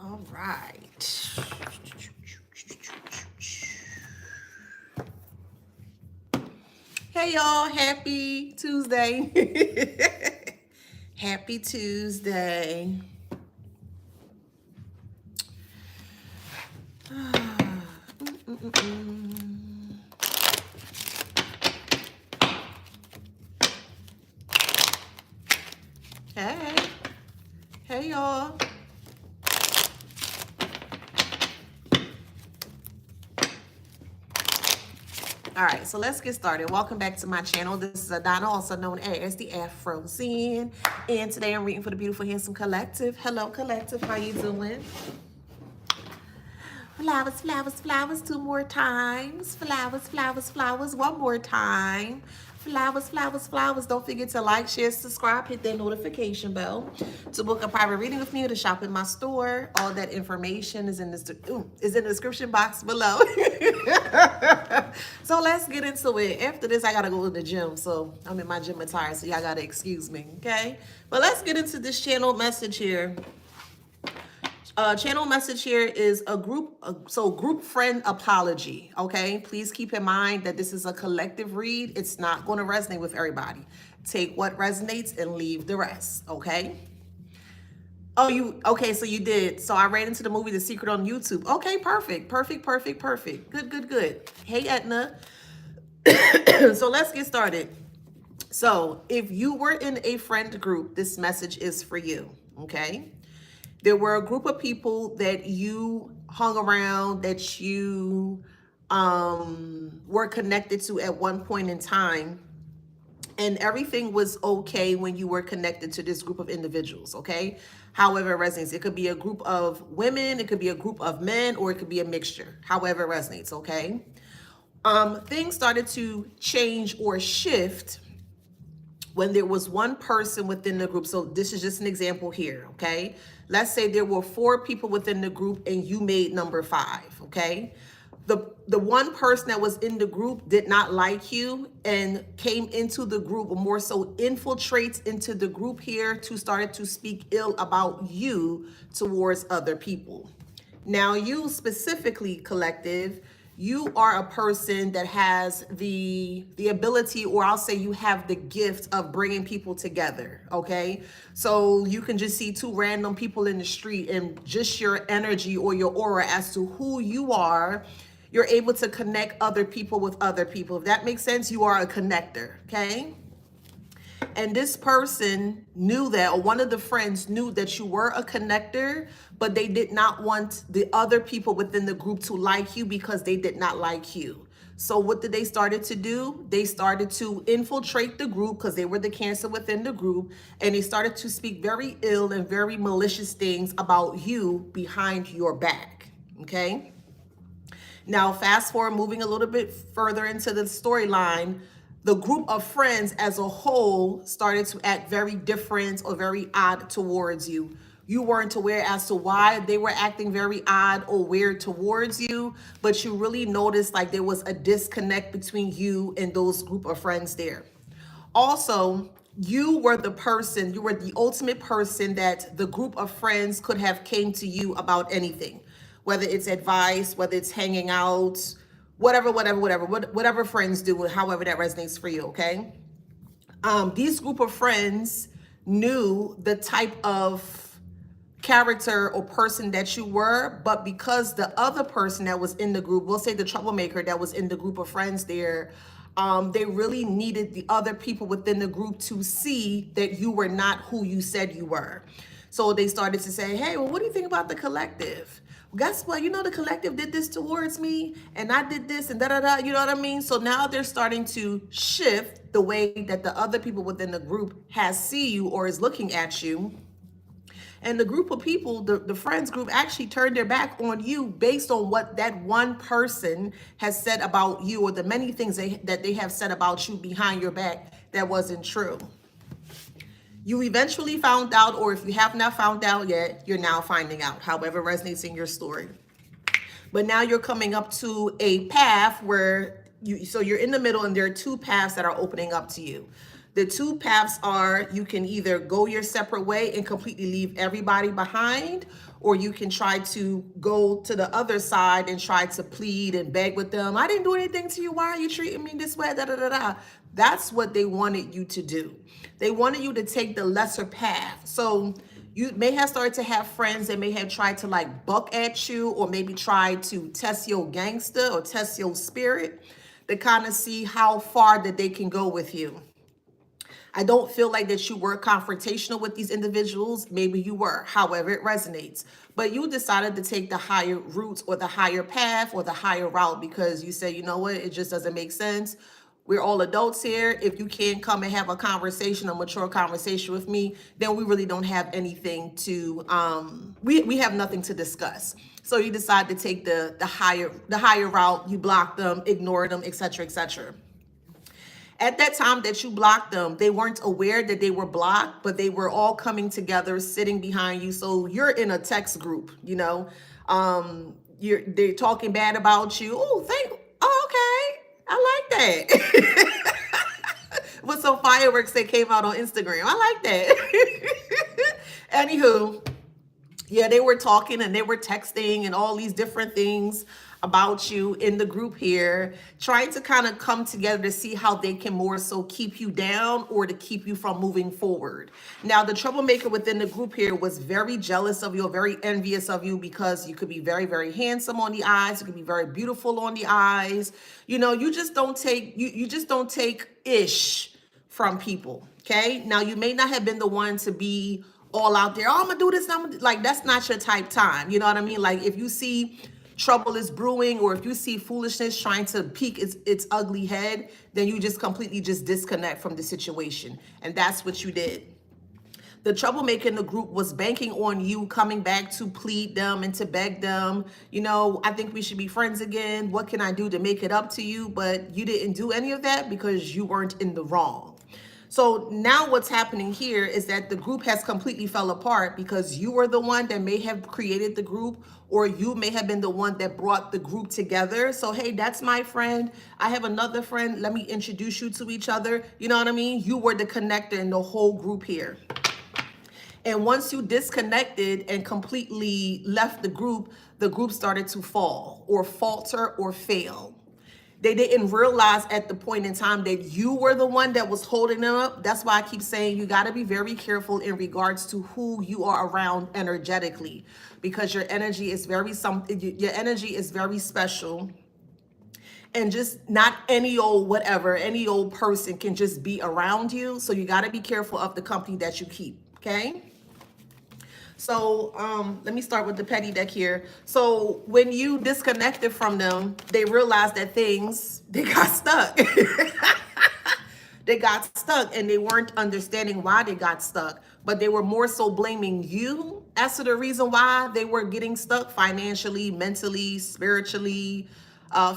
All right. Hey y'all, happy Tuesday. Happy Tuesday. Hey. Hey y'all. All right, so let's get started. Welcome back to my channel. This is Adana, also known as the Afro Zen. And today I'm reading for the beautiful, handsome collective. Hello, collective. How you doing? Flowers, flowers, flowers, two more times. Flowers, flowers, flowers, one more time. Flowers, flowers, flowers. Don't forget to like, share, subscribe, hit that notification bell. To book a private reading with me or to shop in my store, all that information is in the description box below. So let's get into it. After this, I gotta go to the gym, so I'm in my gym attire, so y'all gotta excuse me, okay? But let's get into this channel message here. Channel message here is a group friend apology, okay? Please keep in mind that this is a collective read. It's not going to resonate with everybody. Take what resonates and leave the rest, okay? Okay, so you did. So I ran into the movie The Secret on YouTube. Okay, perfect. Good. Hey, Etna. So let's get started. So if you were in a friend group, this message is for you, okay? There were a group of people that you hung around, that you were connected to at one point in time, and everything was okay when you were connected to this group of individuals, okay? However it resonates. It could be a group of women, it could be a group of men, or it could be a mixture, however it resonates, okay? Things started to change or shift when there was one person within the group. So this is just an example here, okay? Let's say there were 4 people within the group and you made number 5, okay? The one person that was in the group did not like you and came into the group, or more so infiltrates into the group here to start to speak ill about you towards other people. Now you specifically, collective, you are a person that has the ability, or I'll say you have the gift of bringing people together, okay? So you can just see 2 random people in the street and just your energy or your aura as to who you are, you're able to connect other people with other people. If that makes sense, you are a connector, okay? And this person knew that, or one of the friends knew that you were a connector, but they did not want the other people within the group to like you because they did not like you. So what did they started to do? They started to infiltrate the group because they were the Cancer within the group, and they started to speak very ill and very malicious things about you behind your back, okay? Now, fast forward, moving a little bit further into the storyline, the group of friends as a whole started to act very different or very odd towards you. You weren't aware as to why they were acting very odd or weird towards you, but you really noticed like there was a disconnect between you and those group of friends there. Also, you were the ultimate person that the group of friends could have came to you about anything, whether it's advice, whether it's hanging out, whatever friends do, however that resonates for you, okay? These group of friends knew the type of character or person that you were, but because the other person that was in the group, we'll say the troublemaker that was in the group of friends there, they really needed the other people within the group to see that you were not who you said you were. So they started to say, hey, well, what do you think about the collective? Well, guess what? You know, the collective did this towards me and I did this and da-da-da, you know what I mean? So now they're starting to shift the way that the other people within the group see you or is looking at you. And the group of people, the friends group, actually turned their back on you based on what that one person has said about you, or the many things that they have said about you behind your back that wasn't true. You eventually found out, or if you have not found out yet, you're now finding out, however resonates in your story. But now you're coming up to a path where so you're in the middle and there are 2 paths that are opening up to you. The two paths are you can either go your separate way and completely leave everybody behind, or you can try to go to the other side and try to plead and beg with them. I didn't do anything to you. Why are you treating me this way? Da, da, da, da. That's what they wanted you to do. They wanted you to take the lesser path. So you may have started to have friends that may have tried to like buck at you, or maybe try to test your gangster or test your spirit to kind of see how far that they can go with you. I don't feel like that you were confrontational with these individuals. Maybe you were, however it resonates. But you decided to take the higher route or the higher path or the higher route because you say, you know what, it just doesn't make sense. We're all adults here. If you can't come and have a conversation, a mature conversation with me, then we really don't have anything to, we have nothing to discuss. So you decide to take the higher route. You block them, ignore them, etc., etc. At that time that you blocked them, they weren't aware that they were blocked, but they were all coming together, sitting behind you. So you're in a text group, you know, they're talking bad about you. Oh, okay. I like that. With some fireworks that came out on Instagram. I like that. Anywho, yeah, they were talking and they were texting and all these different things about you in the group here, trying to kind of come together to see how they can more so keep you down or to keep you from moving forward. Now, the troublemaker within the group here was very jealous of you, or very envious of you, because you could be very, very handsome on the eyes. You could be very beautiful on the eyes. You know, you just don't take, you just don't take ish from people. Okay. Now, you may not have been the one to be all out there. Oh, I'm gonna do this. Like, that's not your type time. You know what I mean? Like, if you see trouble is brewing, or if you see foolishness trying to peek its ugly head, then you just completely just disconnect from the situation. And that's what you did. The troublemaker in the group was banking on you coming back to plead them and to beg them. You know, I think we should be friends again. What can I do to make it up to you? But you didn't do any of that because you weren't in the wrong. So now what's happening here is that the group has completely fell apart because you were the one that may have created the group, or you may have been the one that brought the group together. So, hey, that's my friend. I have another friend. Let me introduce you to each other. You know what I mean? You were the connector in the whole group here. And once you disconnected and completely left the group started to fall or falter or fail. They didn't realize at the point in time that you were the one that was holding them up. That's why I keep saying you got to be very careful in regards to who you are around energetically, because your energy is very special, and just not any old whatever, any old person can just be around you. So you got to be careful of the company that you keep. Okay. So let me start with the petty deck here. So when you disconnected from them, they realized that they got stuck. They got stuck, and they weren't understanding why they got stuck, but they were more so blaming you as to the reason why they were getting stuck financially, mentally, spiritually,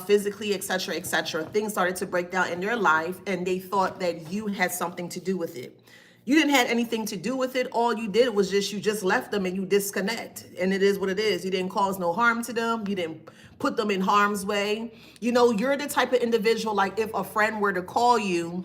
physically, etc., etc. Things started to break down in their life, and they thought that you had something to do with it. You didn't have anything to do with it. All you did was you just left them and you disconnect. And it is what it is. You didn't cause no harm to them. You didn't put them in harm's way. You know, you're the type of individual, like if a friend were to call you,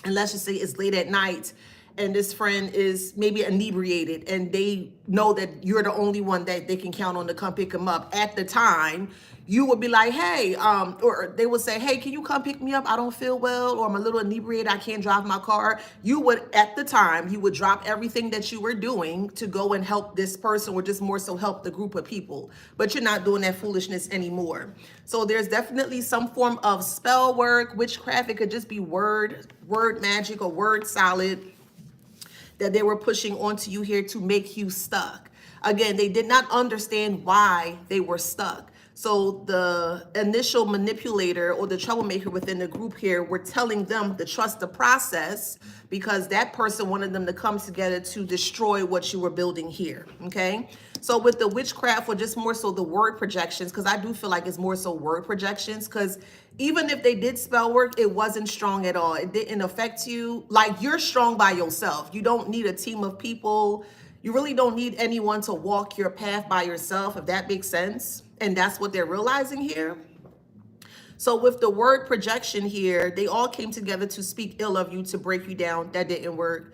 and let's just say it's late at night, and this friend is maybe inebriated, and they know that you're the only one that they can count on to come pick them up at the time, you would be like, hey, or they would say, hey, can you come pick me up? I don't feel well, or I'm a little inebriated. I can't drive my car. You would, at the time, you would drop everything that you were doing to go and help this person, or just more so help the group of people. But you're not doing that foolishness anymore. So there's definitely some form of spell work, witchcraft. It could just be word magic or word salad that they were pushing onto you here to make you stuck. Again, they did not understand why they were stuck. So the initial manipulator or the troublemaker within the group here were telling them to trust the process, because that person wanted them to come together to destroy what you were building here, okay? So with the witchcraft, or just more so the word projections, because I do feel like it's more so word projections, because even if they did spell work, it wasn't strong at all. It didn't affect you. Like, you're strong by yourself. You don't need a team of people. You really don't need anyone to walk your path by yourself, if that makes sense. And that's what they're realizing here. So with the word projection here, they all came together to speak ill of you, to break you down. That didn't work.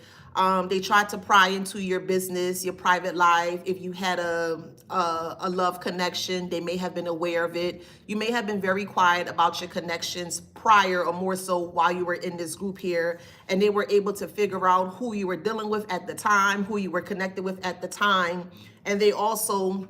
They tried to pry into your business, your private life. If you had a love connection, they may have been aware of it. You may have been very quiet about your connections prior, or more so while you were in this group here, and they were able to figure out who you were dealing with at the time, who you were connected with at the time, and they also,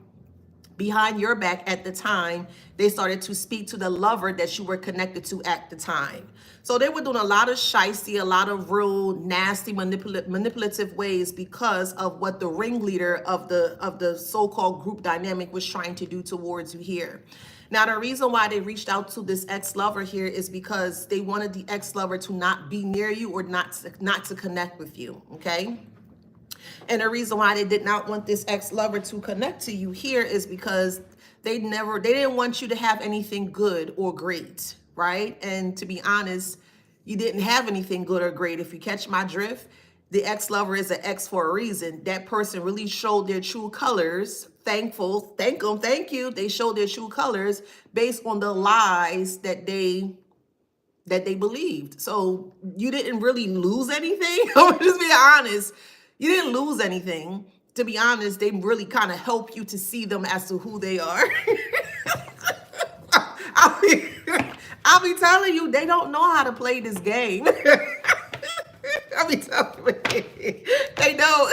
behind your back at the time, they started to speak to the lover that you were connected to at the time. So they were doing a lot of shysty, a lot of real nasty manipulative ways because of what the ringleader of the so-called group dynamic was trying to do towards you here. Now, the reason why they reached out to this ex-lover here is because they wanted the ex-lover to not be near you, or not to connect with you, okay? And the reason why they did not want this ex-lover to connect to you here is because they didn't want you to have anything good or great, right? And to be honest, you didn't have anything good or great. If you catch my drift, the ex-lover is an ex for a reason. That person really showed their true colors. Thank you. They showed their true colors based on the lies that they believed. So you didn't really lose anything. I'm just being honest. You didn't lose anything. To be honest, they really kind of help you to see them as to who they are. I'll be telling you, they don't know how to play this game. I'll be telling you, they don't.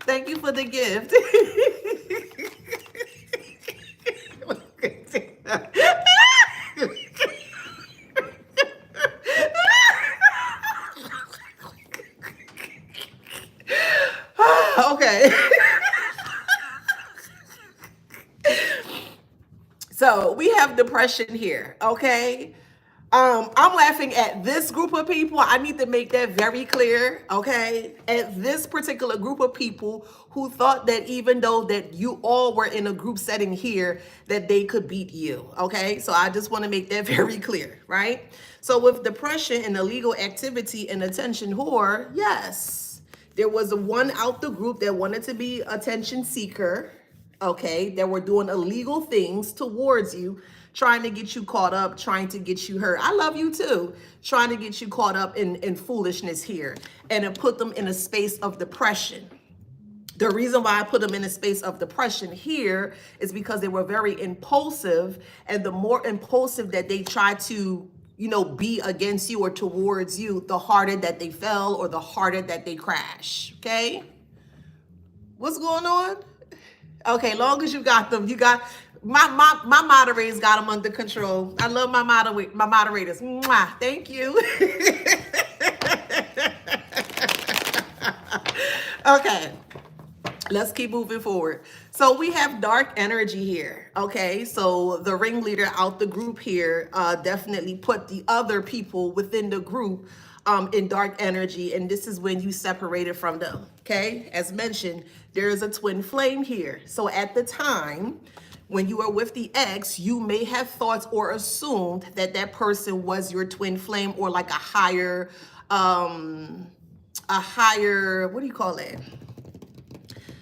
Thank you for the gift. Okay. So we have depression here, okay? I'm laughing at this group of people. I need to make that very clear, okay? At this particular group of people who thought that even though that you all were in a group setting here, that they could beat you, okay? So I just want to make that very clear, right? So with depression and illegal activity and attention whore, yes, there was one out the group that wanted to be attention seeker, okay, that were doing illegal things towards you, trying to get you caught up, trying to get you hurt. I love you too. Trying to get you caught up in foolishness here, and to put them in a space of depression. The reason why I put them in a space of depression here is because they were very impulsive, and the more impulsive that they try to, be against you or towards you, the harder that they fell, or the harder that they crash, okay? What's going on? Okay, long as you got them, you got my moderators got them under control. I love my moderators. Mwah, thank you. Okay, let's keep moving forward. So we have dark energy here. Okay, so the ringleader out the group here definitely put the other people within the group in dark energy, and this is when you separated from them. Okay, as mentioned, there is a twin flame here. So at the time when you were with the ex, you may have thought or assumed that that person was your twin flame, or like a higher, what do you call it?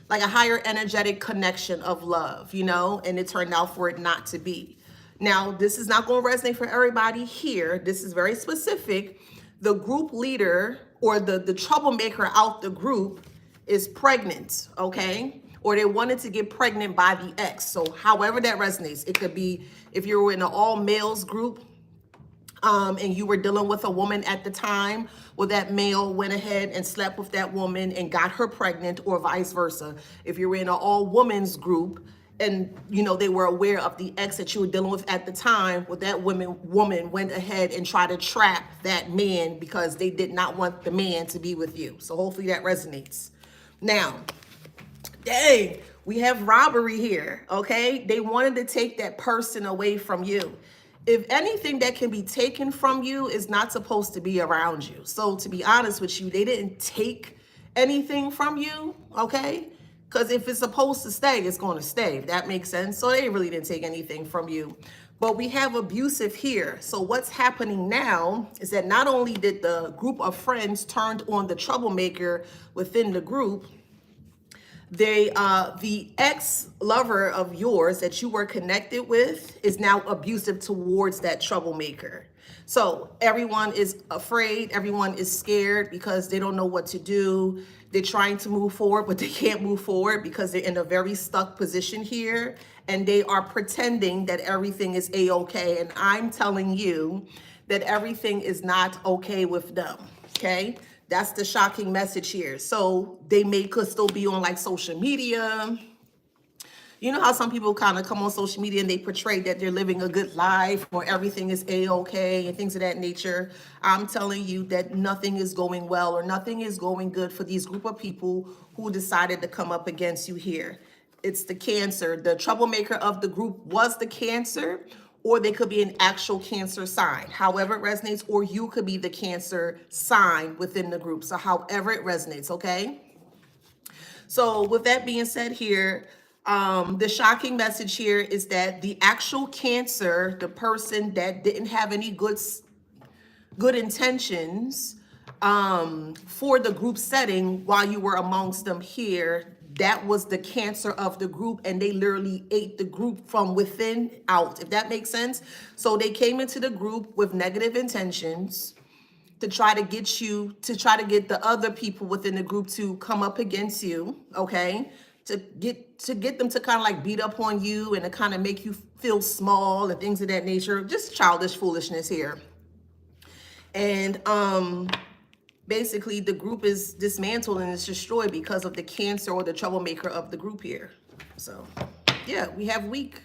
Like a higher energetic connection of love, and it turned out for it not to be. Now, this is not going to resonate for everybody here. This is very specific. The group leader, or the troublemaker out the group, is pregnant, okay? Or they wanted to get pregnant by the ex. So however that resonates, it could be if you were in an all males group, and you were dealing with a woman at the time, well, that male went ahead and slept with that woman and got her pregnant, or vice versa. If you were in an all women's group, and they were aware of the ex that you were dealing with at the time, well, that woman went ahead and tried to trap that man because they did not want the man to be with you. So hopefully that resonates. Now, dang, we have robbery here, okay? They wanted to take that person away from you. If anything that can be taken from you is not supposed to be around you. So to be honest with you, they didn't take anything from you, okay? Because if it's supposed to stay, it's going to stay. If that makes sense. So they really didn't take anything from you. But we have abusive here. So what's happening now is that not only did the group of friends turned on the troublemaker within the group, the ex-lover of yours that you were connected with is now abusive towards that troublemaker. So everyone is afraid, everyone is scared because they don't know what to do. They're trying to move forward, but they can't move forward because they're in a very stuck position here, and they are pretending that everything is a-okay. And I'm telling you that everything is not okay with them, okay? That's the shocking message here. So they could still be on like social media. You know how some people kind of come on social media and they portray that they're living a good life or everything is a-okay and things of that nature. I'm telling you that nothing is going well or nothing is going good for these group of people who decided to come up against you here. It's the Cancer. The troublemaker of the group was the Cancer, or they could be an actual Cancer sign, however it resonates, or you could be the Cancer sign within the group. So however it resonates, okay? So with that being said here, the shocking message here is that the actual Cancer, the person that didn't have any good intentions for the group setting while you were amongst them here, that was the Cancer of the group, and they literally ate the group from within out, if that makes sense. So they came into the group with negative intentions to try to get the other people within the group to come up against you, okay? To get them to kind of like beat up on you and to kind of make you feel small and things of that nature. Just childish foolishness here. And basically the group is dismantled and it's destroyed because of the Cancer or the troublemaker of the group here. So yeah, we have weak.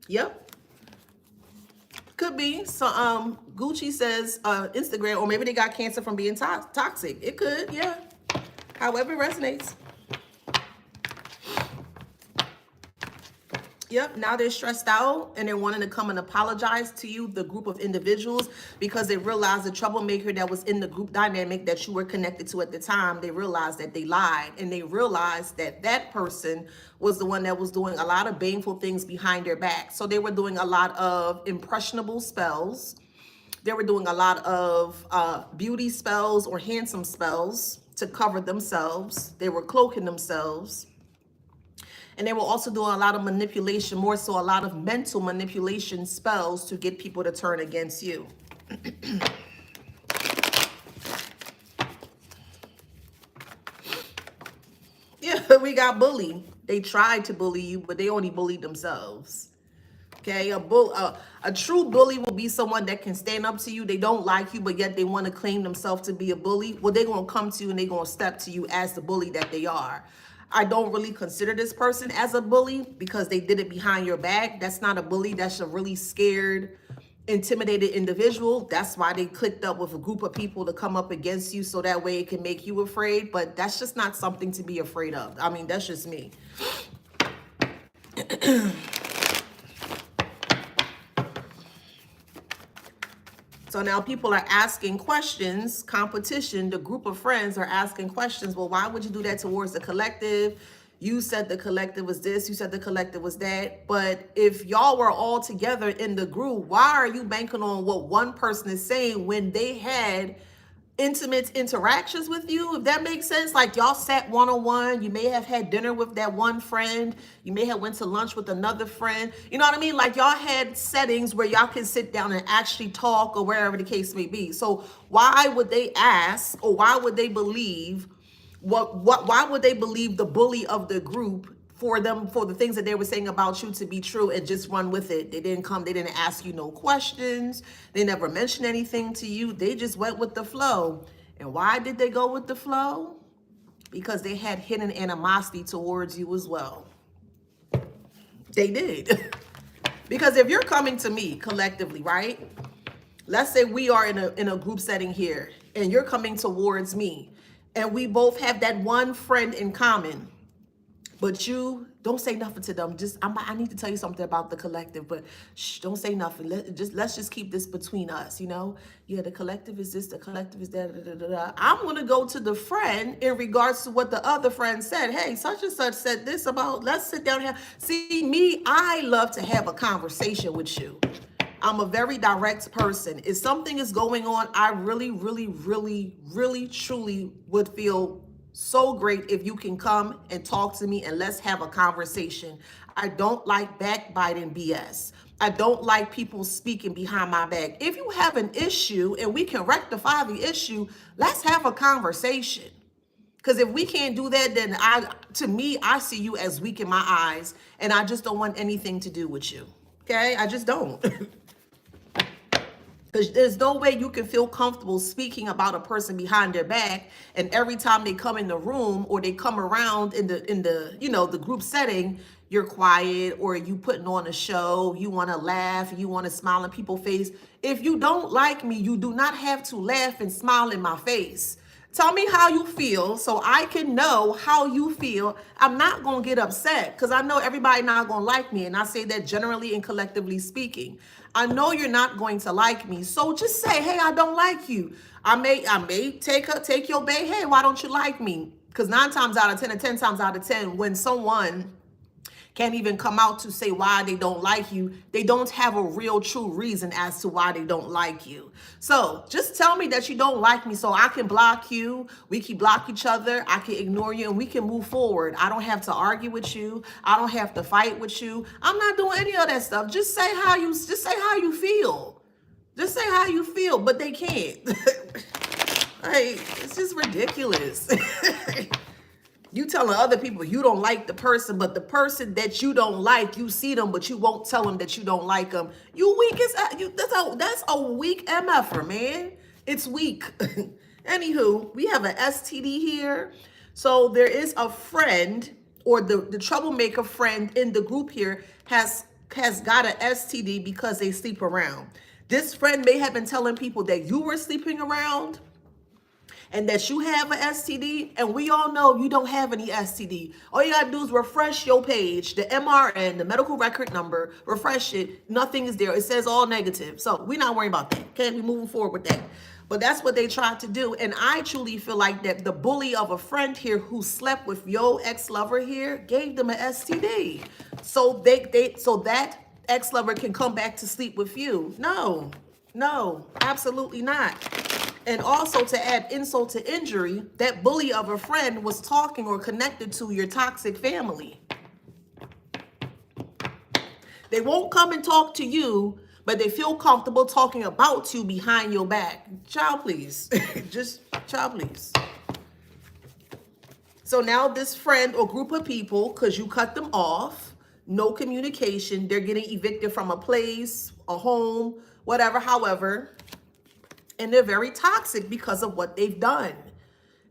Yep. Could be. So Gucci says Instagram, or maybe they got cancer from being toxic. It could, yeah. However it resonates. Yep, now they're stressed out and they're wanting to come and apologize to you, the group of individuals, because they realized the troublemaker that was in the group dynamic that you were connected to at the time, they realized that they lied, and they realized that that person was the one that was doing a lot of baneful things behind their back. So they were doing a lot of impressionable spells. They were doing a lot of beauty spells or handsome spells to cover themselves. They were cloaking themselves. And they were also doing a lot of manipulation, more so a lot of mental manipulation spells to get people to turn against you. Yeah, we got bully. They tried to bully you, but they only bullied themselves. Okay, a true bully will be someone that can stand up to you. They don't like you, but yet they want to claim themselves to be a bully. Well, they're going to come to you and they're going to step to you as the bully that they are. I don't really consider this person as a bully because they did it behind your back. That's not a bully. That's a really scared, intimidated individual. That's why they clicked up with a group of people to come up against you so that way it can make you afraid. But that's just not something to be afraid of. I mean, that's just me. So now people are asking questions, competition, the group of friends are asking questions. Well, why would you do that towards the collective? You said the collective was this, you said the collective was that. But if y'all were all together in the group, why are you banking on what one person is saying when they had intimate interactions with you? If that makes sense, like y'all sat one-on-one, you may have had dinner with that one friend, you may have went to lunch with another friend, you know what I mean? Like y'all had settings where y'all can sit down and actually talk or wherever the case may be. So why would they ask, or why would they believe why would they believe the bully of the group for the things that they were saying about you to be true and just run with it? They didn't ask you no questions. They never mentioned anything to you. They just went with the flow. And why did they go with the flow? Because they had hidden animosity towards you as well. They did. Because if you're coming to me collectively, right? Let's say we are in a group setting here and you're coming towards me and we both have that one friend in common. But you don't say nothing to them. I need to tell you something about the collective, but shh, don't say nothing. Let's just keep this between us, you know? Yeah, the collective is this, the collective is that, da, da, da, da. I'm gonna go to the friend in regards to what the other friend said. Hey, such and such said this about, let's sit down here. See, me, I love to have a conversation with you. I'm a very direct person. If something is going on, I really, really, really, really, truly would feel so great if you can come and talk to me and let's have a conversation. I don't like backbiting BS. I don't like people speaking behind my back. If you have an issue and we can rectify the issue, let's have a conversation. Because if we can't do that, then to me, I see you as weak in my eyes, and I just don't want anything to do with you. Okay? I just don't. Because there's no way you can feel comfortable speaking about a person behind their back, and every time they come in the room or they come around in the the group setting, you're quiet or you putting on a show, you want to laugh, you want to smile in people's face. If you don't like me, you do not have to laugh and smile in my face. Tell me how you feel so I can know how you feel. I'm not going to get upset because I know everybody not going to like me. And I say that generally and collectively speaking. I know you're not going to like me. So just say, hey, I don't like you. I may take your bait. Hey, why don't you like me? Because 9 times out of 10 and 10 times out of 10, when someone can't even come out to say why they don't like you, they don't have a real true reason as to why they don't like you. So just tell me that you don't like me so I can block you. We can block each other. I can ignore you and we can move forward. I don't have to argue with you. I don't have to fight with you. I'm not doing any of that stuff. Just say how you feel. Just say how you feel, but they can't. It's just ridiculous. You telling other people you don't like the person, but the person that you don't like, you see them, but you won't tell them that you don't like them. You weak as that's a weak MFer, man. It's weak. Anywho, we have an STD here. So there is a friend, or the troublemaker friend in the group here has got an STD because they sleep around. This friend may have been telling people that you were sleeping around and that you have an STD, and we all know you don't have any STD. All you gotta do is refresh your page, the MRN, the medical record number, refresh it, nothing is there. It says all negative. So we're not worrying about that. Okay, we moving forward with that. But that's what they tried to do. And I truly feel like that the bully of a friend here who slept with your ex-lover here gave them an STD. So so that ex-lover can come back to sleep with you. No, absolutely not. And also, to add insult to injury, that bully of a friend was talking or connected to your toxic family. They won't come and talk to you, but they feel comfortable talking about you behind your back. Child, please. Child, please. So now this friend or group of people, because you cut them off, no communication, they're getting evicted from a place, a home, whatever, however. And they're very toxic because of what they've done.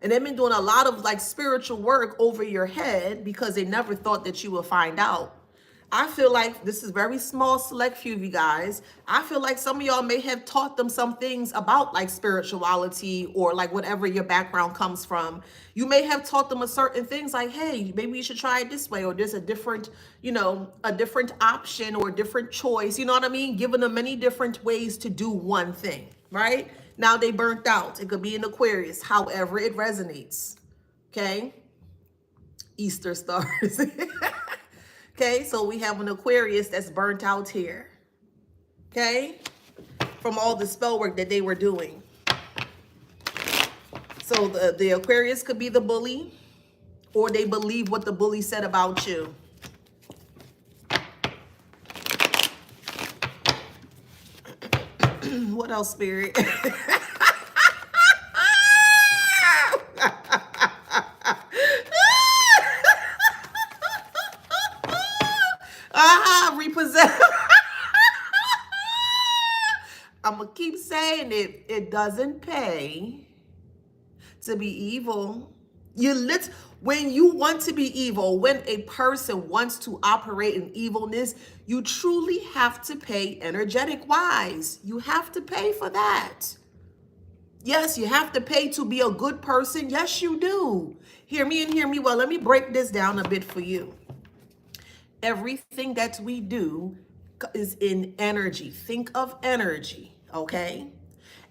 And they've been doing a lot of spiritual work over your head because they never thought that you would find out. I feel like this is very small, select few of you guys. I feel like some of y'all may have taught them some things about spirituality or whatever your background comes from. You may have taught them a certain things like, hey, maybe you should try it this way, or there's a different, a different option or a different choice. You know what I mean? Giving them many different ways to do one thing, right? Now they burnt out. It could be an Aquarius, however it resonates. Okay? Easter stars. Okay, so we have an Aquarius that's burnt out here. Okay? From all the spell work that they were doing. So the Aquarius could be the bully, or they believe what the bully said about you. What else, Spirit? Repossess. I'm gonna keep saying it. It doesn't pay to be evil. When you want to be evil, when a person wants to operate in evilness, you truly have to pay energetic wise. You have to pay for that. Yes, you have to pay to be a good person. Yes, you do. Hear me and hear me well. Let me break this down a bit for you. Everything that we do is in energy. Think of energy, okay?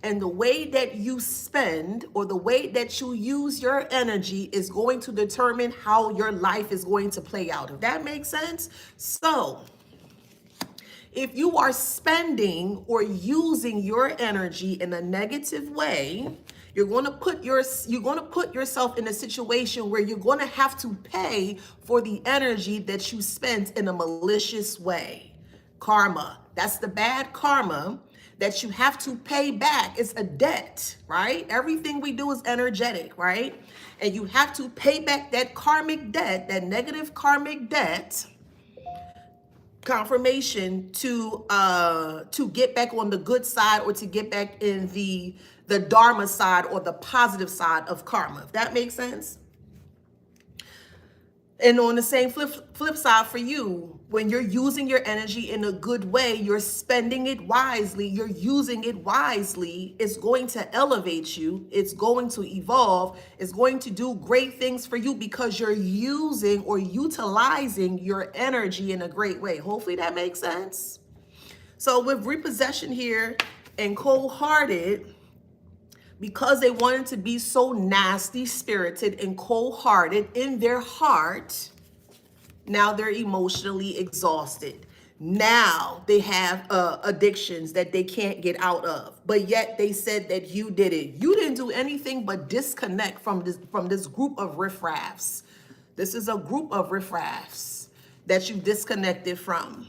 And the way that you spend or the way that you use your energy is going to determine how your life is going to play out. If that makes sense? So, If you are spending or using your energy in a negative way, you're going to put yourself in a situation where you're going to have to pay for the energy that you spent in a malicious way. Karma. That's the bad karma that you have to pay back. It's a debt, right? Everything we do is energetic, right? And you have to pay back that karmic debt, that negative karmic debt, confirmation to get back on the good side, or to get back in the dharma side, or the positive side of karma. If that makes sense. And on the same flip side for you, when you're using your energy in a good way, you're spending it wisely, you're using it wisely, it's going to elevate you, it's going to evolve, it's going to do great things for you because you're using or utilizing your energy in a great way. Hopefully that makes sense. So with repossession here and cold-hearted, because they wanted to be so nasty spirited and cold-hearted in their heart, now they're emotionally exhausted. Now they have addictions that they can't get out of, but yet they said that you did it. You didn't do anything but disconnect from this group of riffraffs. This is a group of riffraffs that you disconnected from.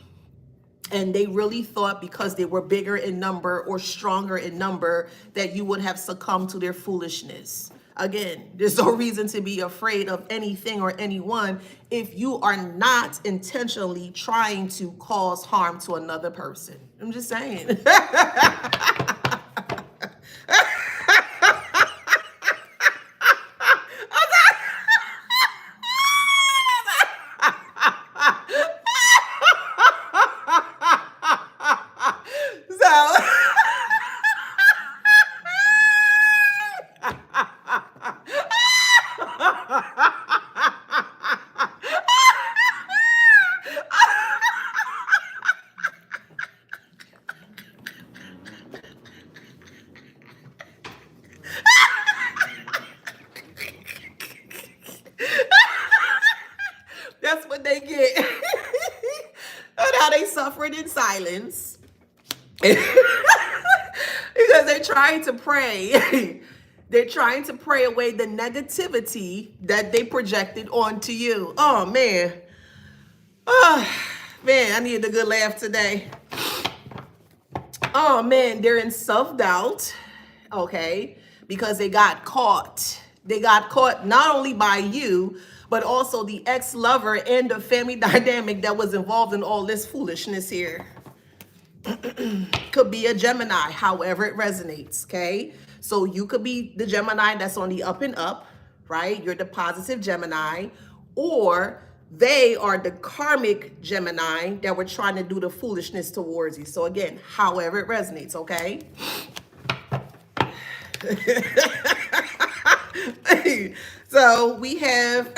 And they really thought because they were bigger in number or stronger in number that you would have succumbed to their foolishness. Again, there's no reason to be afraid of anything or anyone if you are not intentionally trying to cause harm to another person. I'm just saying. That's what they get. And how they suffered in silence. Because they're trying to pray. They're trying to pray away the negativity that they projected onto you. Oh, man. Oh, man, I needed a good laugh today. Oh, man, they're in self-doubt, okay, because they got caught. They got caught not only by you, but also the ex-lover and the family dynamic that was involved in all this foolishness here. Could be a Gemini, however it resonates, okay? So you could be the Gemini that's on the up and up, right? You're the positive Gemini, or they are the karmic Gemini that were trying to do the foolishness towards you. So again, however it resonates, okay? So we have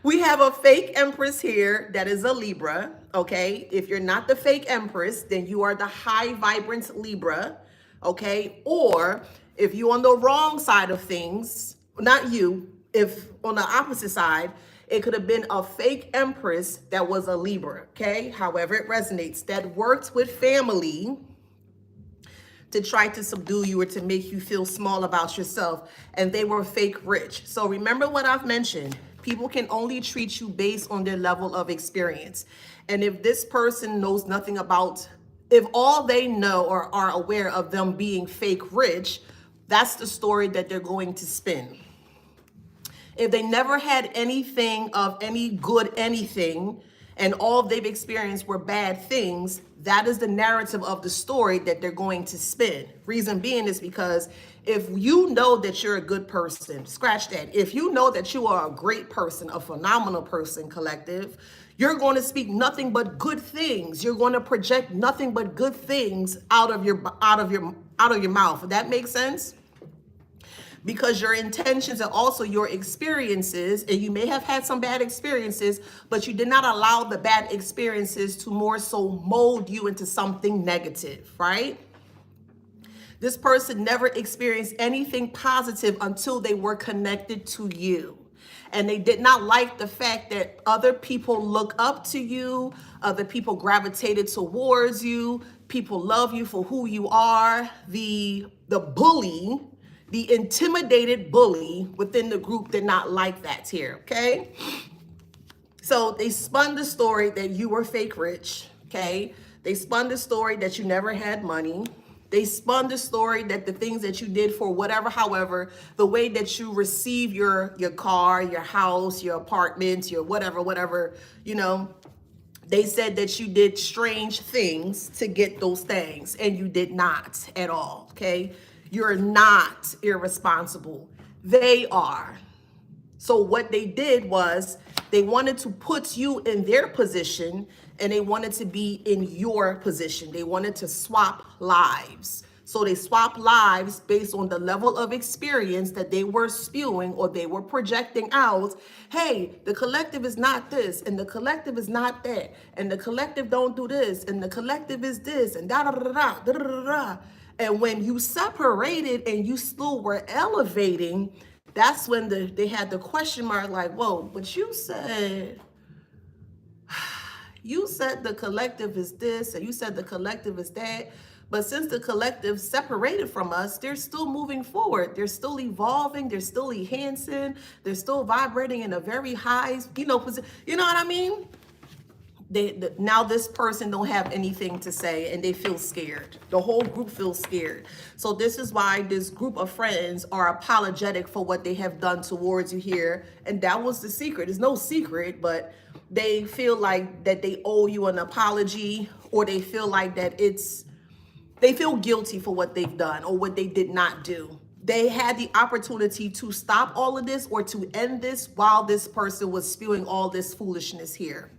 we have a fake empress here that is a Libra, okay? If you're not the fake empress, then you are the high vibrant Libra, okay? Or if you're on the wrong side of things, not you, if on the opposite side, it could have been a fake empress that was a Libra, okay? However it resonates, that worked with family to try to subdue you or to make you feel small about yourself, and they were fake rich. So remember what I've mentioned. People can only treat you based on their level of experience. And if this person knows nothing about, if all they know or are aware of them being fake rich, that's the story that they're going to spin. If they never had anything of any good anything, and all they've experienced were bad things, that is the narrative of the story that they're going to spin. Reason being is because if you know that you're a good person, scratch that. If you know that you are a great person, a phenomenal person, collective, you're going to speak nothing but good things. You're going to project nothing but good things out of your mouth. If that makes sense? Because your intentions and also your experiences, and you may have had some bad experiences, but you did not allow the bad experiences to more so mold you into something negative, right? This person never experienced anything positive until they were connected to you. And they did not like the fact that other people look up to you, other people gravitated towards you, people love you for who you are. The bully, the intimidated bully within the group did not like that here, okay? So they spun the story that you were fake rich, okay? They spun the story that you never had money. They spun the story that the things that you did for whatever, however, the way that you receive your car, your house, your apartment, your whatever, you know, they said that you did strange things to get those things, and you did not at all, okay? You're not irresponsible. They are. So what they did was they wanted to put you in their position, and they wanted to be in your position. They wanted to swap lives. So they swapped lives based on the level of experience that they were spewing or they were projecting out. Hey, the collective is not this, and the collective is not that, and the collective don't do this, and the collective is this, and da da da da da da da da. And when you separated and you still were elevating, that's when they had the question mark, like, whoa, but you said the collective is this, and you said the collective is that. But since the collective separated from us, they're still moving forward. They're still evolving. They're still enhancing. They're still vibrating in a very high, position. You know what I mean? Now this person don't have anything to say, and they feel scared. The whole group feels scared. So this is why this group of friends are apologetic for what they have done towards you here. And that was the secret. It's no secret, but they feel like that they owe you an apology, or they feel like that they feel guilty for what they've done or what they did not do. They had the opportunity to stop all of this or to end this while this person was spewing all this foolishness here.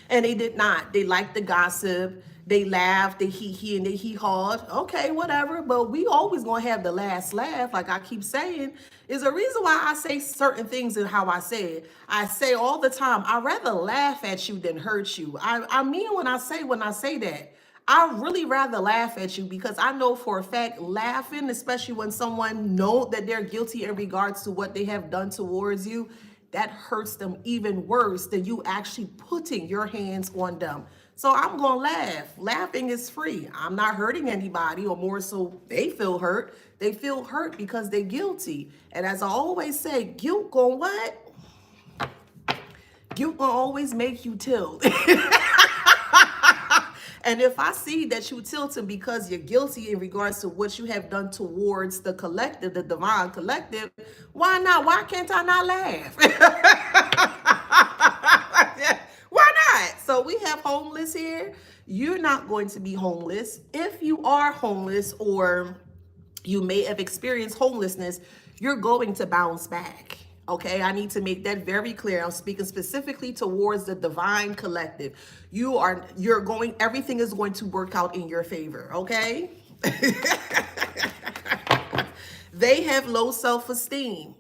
And they did not. They liked the gossip. They laughed, they hee and they hee-hawed. Okay, whatever. But we always gonna have the last laugh, like I keep saying. Is a reason why I say certain things and how I say it. I say all the time, I'd rather laugh at you than hurt you. I mean when I say that. I really rather laugh at you, because I know for a fact laughing, especially when someone knows that they're guilty in regards to what they have done towards you, that hurts them even worse than you actually putting your hands on them. So I'm going to laugh. Laughing is free. I'm not hurting anybody, or more so they feel hurt. They feel hurt because they're guilty. And as I always say, guilt going what? Guilt going to always make you tilt. And if I see that you tilting because you're guilty in regards to what you have done towards the collective, the divine collective, why not? Why can't I not laugh? Why not? So we have homeless here. You're not going to be homeless. If you are homeless, or you may have experienced homelessness, you're going to bounce back. Okay, I need to make that very clear. I'm speaking specifically towards the divine collective. Everything is going to work out in your favor, okay? They have low self-esteem,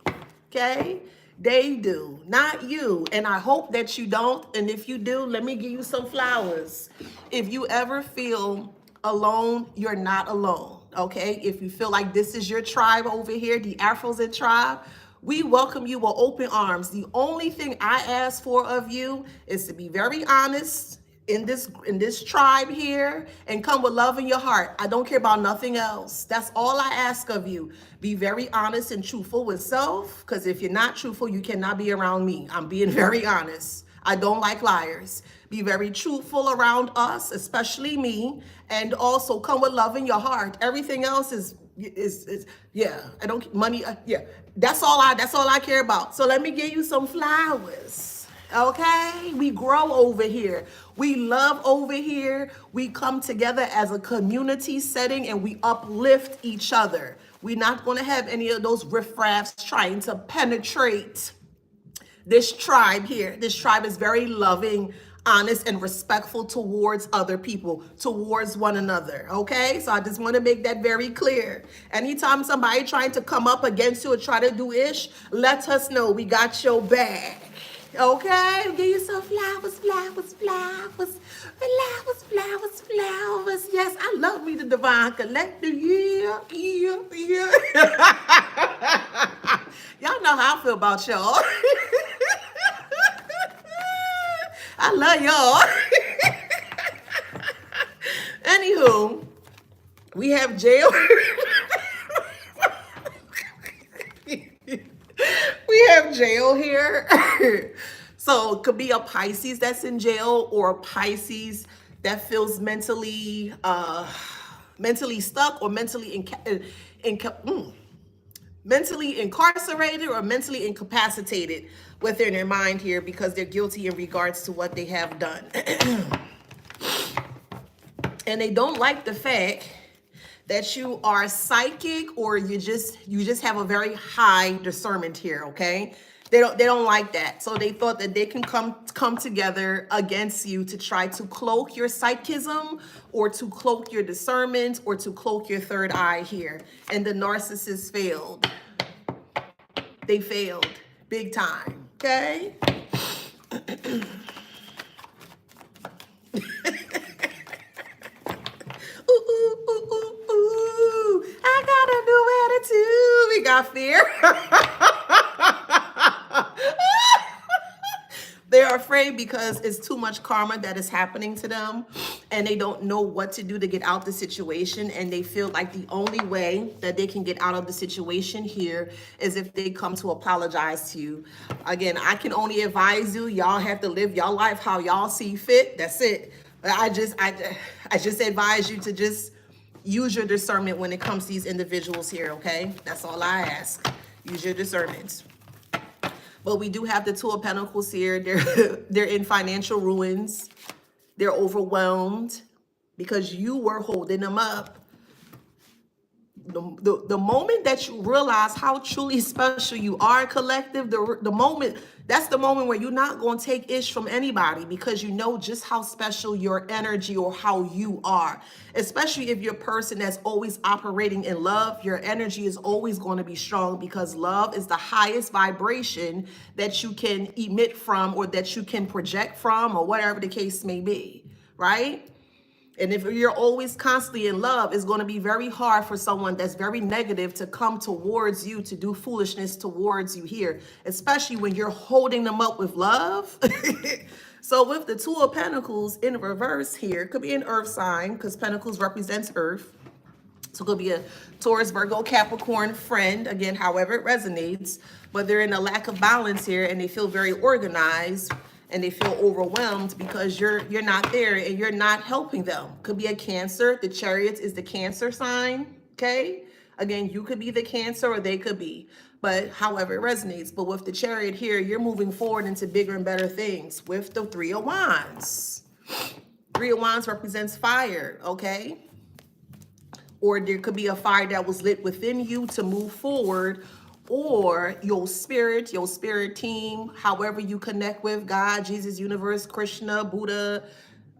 okay? They do, not you. And I hope that you don't. And if you do, let me give you some flowers. If you ever feel alone, you're not alone, okay? If you feel like this is your tribe over here, the Afros and tribe, we welcome you with open arms. The only thing I ask for of you is to be very honest in this tribe here, and come with love in your heart. I don't care about nothing else. That's all I ask of you. Be very honest and truthful with self, because if you're not truthful, you cannot be around me. I'm being very honest. I don't like liars. Be very truthful around us, especially me, and also come with love in your heart. Everything else is yeah. I don't money. Yeah, that's all I care about. So let me give you some flowers. Okay, we grow over here. We love over here. We come together as a community setting, and we uplift each other. We're not going to have any of those riffraffs trying to penetrate this tribe here. This tribe is very loving, honest, and respectful towards other people, towards one another, okay? So I just want to make that very clear. Anytime somebody trying to come up against you or try to do ish, let us know. We got your back. Okay, give you some flowers, flowers, flowers, flowers, flowers, flowers. Yes, I love me the divine collective. Yeah, yeah, yeah. Y'all know how I feel about y'all. I love y'all. Anywho, we have jail. We have jail here. So it could be a Pisces that's in jail, or a Pisces that feels mentally stuck, or mentally incarcerated, or mentally incapacitated within their mind here, because they're guilty in regards to what they have done. And they don't like the fact that you are psychic, or you just have a very high discernment here, okay? They don't like that. So they thought that they can come together against you to try to cloak your psychism, or to cloak your discernment, or to cloak your third eye here. And the narcissist failed. They failed big time, okay? Ooh, I got a new attitude. We got fear. They're afraid because it's too much karma that is happening to them, and they don't know what to do to get out the situation. And they feel like the only way that they can get out of the situation here is if they come to apologize to you. Again, I can only advise you. Y'all have to live your life how y'all see fit. That's it. I just advise you to just use your discernment when it comes to these individuals here, okay? That's all I ask. Use your discernment. But we do have the Two of Pentacles here. They're in financial ruins. They're overwhelmed because you were holding them up. The moment that you realize how truly special you are, collective, the moment, that's the moment where you're not going to take ish from anybody, because you know just how special your energy, or how you are. Especially if you're a person that's always operating in love, your energy is always going to be strong, because love is the highest vibration that you can emit from, or that you can project from, or whatever the case may be, right? And if you're always constantly in love, it's going to be very hard for someone that's very negative to come towards you, to do foolishness towards you here, especially when you're holding them up with love. So with the Two of Pentacles in reverse here, it could be an earth sign, because Pentacles represents earth. So it could be a Taurus, Virgo, Capricorn friend, again, however it resonates, but they're in a lack of balance here, and they feel very organized, and they feel overwhelmed because you're not there, and you're not helping them. Could be a Cancer. The Chariot is the Cancer sign, okay? Again, you could be the Cancer, or they could be, but however it resonates. But with the Chariot here, you're moving forward into bigger and better things with the Three of Wands. Three of Wands represents fire, okay? Or there could be a fire that was lit within you to move forward, or your spirit team, however you connect with God, Jesus, universe, Krishna, Buddha,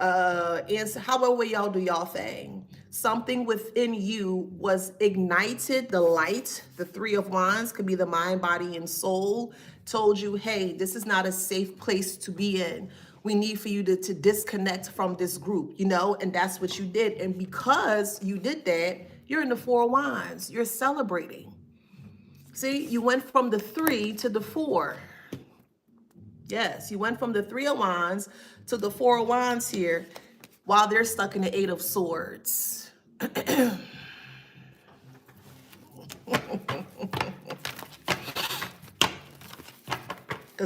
and however y'all do y'all thing. Something within you was ignited, the light, the Three of Wands, could be the mind, body, and soul, told you, hey, this is not a safe place to be in. We need for you to disconnect from this group, you know, and that's what you did. And because you did that, you're in the Four of Wands. You're celebrating. See, you went from the 3 to the 4. Yes, you went from the Three of Wands to the Four of Wands here, while they're stuck in the Eight of Swords. Because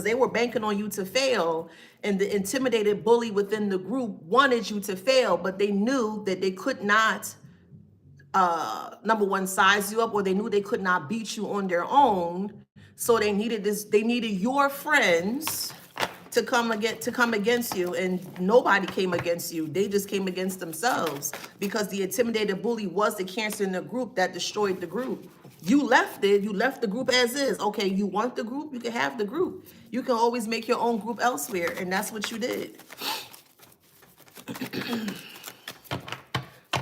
they were banking on you to fail, and the intimidated bully within the group wanted you to fail, but they knew that they could not number one, size you up, or they knew they could not beat you on their own. So they needed your friends to come against you, and nobody came against you. They just came against themselves, because the intimidated bully was the Cancer in the group that destroyed the group. You left the group as is. Okay, you want the group, you can have the group. You can always make your own group elsewhere, and that's what you did.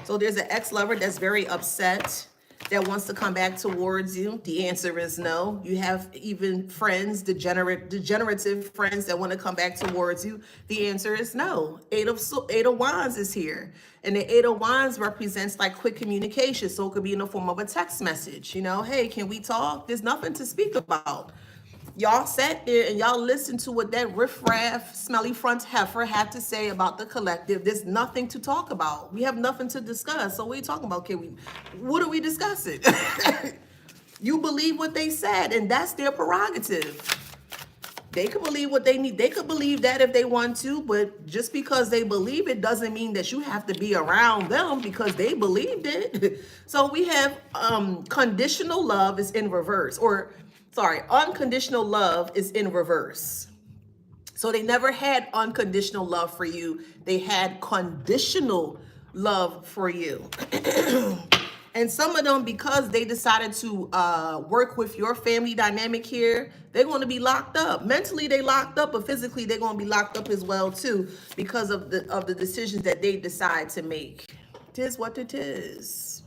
So there's an ex-lover that's very upset. that wants to come back towards you? The answer is no. You have even friends, degenerative friends that want to come back towards you. The answer is no. Eight of Wands is here. And the Eight of Wands represents like quick communication. So it could be in the form of a text message. You know, hey, can we talk? There's nothing to speak about. Y'all sat there and y'all listened to what that riffraff, smelly front heifer had to say about the collective. There's nothing to talk about. We have nothing to discuss. So what are you talking about? What are we discussing? You believe what they said, and that's their prerogative. They could believe what they need. They could believe that if they want to, but just because they believe it doesn't mean that you have to be around them because they believed it. So we have conditional love is in reverse, or sorry, unconditional love is in reverse. So they never had unconditional love for you. They had conditional love for you. And some of them, because they decided to work with your family dynamic here, they're going to be locked up. Mentally, they locked up, but physically, they're going to be locked up as well, too, because of the decisions that they decide to make. It is what it is.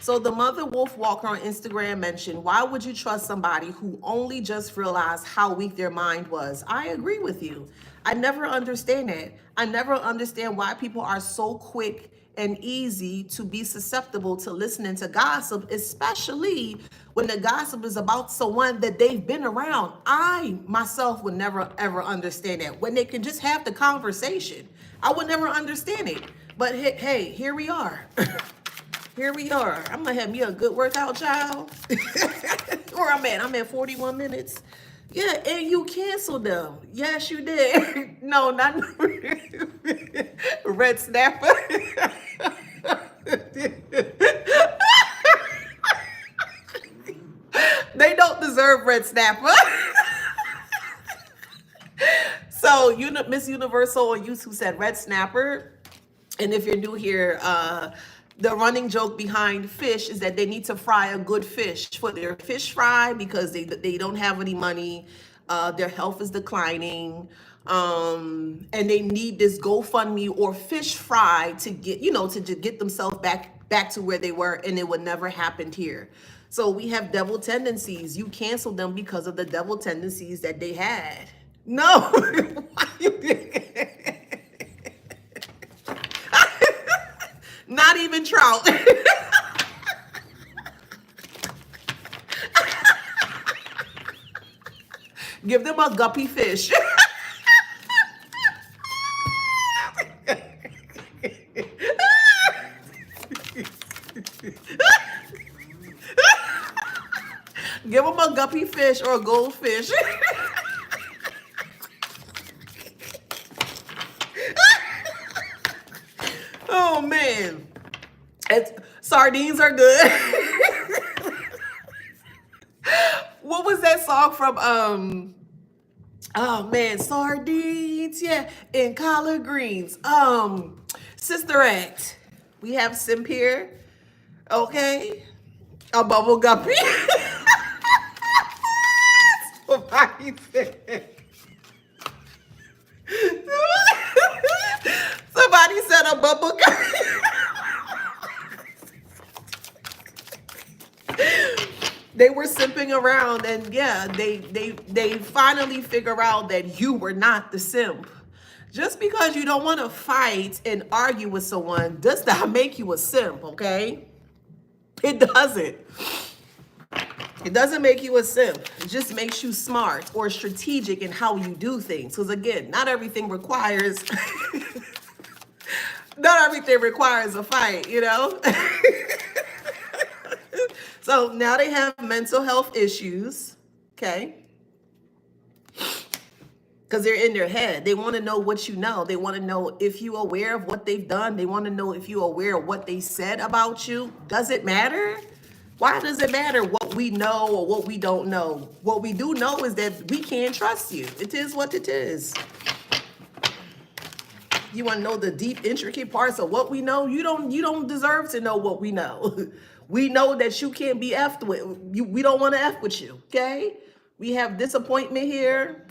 So the Mother Wolf Walker on Instagram mentioned, why would you trust somebody who only just realized how weak their mind was? I agree with you. I never understand that. I never understand why people are so quick and easy to be susceptible to listening to gossip, especially when the gossip is about someone that they've been around. I myself would never ever understand that. When they can just have the conversation, I would never understand it. But hey, here we are. Here we are. I'm gonna have me a good workout, child. Where I'm at 41 minutes. Yeah, and you canceled them. Yes, you did. No, not red snapper. They don't deserve red snapper. So, Miss Universal on YouTube said red snapper. And if you're new here, the running joke behind fish is that they need to fry a good fish for their fish fry because they don't have any money. Their health is declining. And they need this GoFundMe or fish fry to get, to get themselves back to where they were, and it would never happen here. So we have devil tendencies. You canceled them because of the devil tendencies that they had. No. Not even trout. Give them a guppy fish. Give them a guppy fish or a goldfish. Oh man, sardines are good. What was that song from? Oh man, sardines, yeah, and collard greens. Sister Act. We have Simp here. Okay, a bubble guppy. Somebody said. Somebody said a bubble guppy. They were simping around, and yeah, they finally figure out that you were not the simp. Just because you don't want to fight and argue with someone does not make you a simp, okay? It doesn't. It doesn't make you a simp. It just makes you smart or strategic in how you do things. Because again, not everything requires a fight, So now they have mental health issues, okay? Because they're in their head. They want to know what you know. They want to know if you're aware of what they've done. They want to know if you're aware of what they said about you. Does it matter? Why does it matter what we know or what we don't know? What we do know is that we can't trust you. It is what it is. You want to know the deep, intricate parts of what we know? You don't deserve to know what we know. We know that you can't be effed with. We don't want to F with you, okay? We have disappointment here.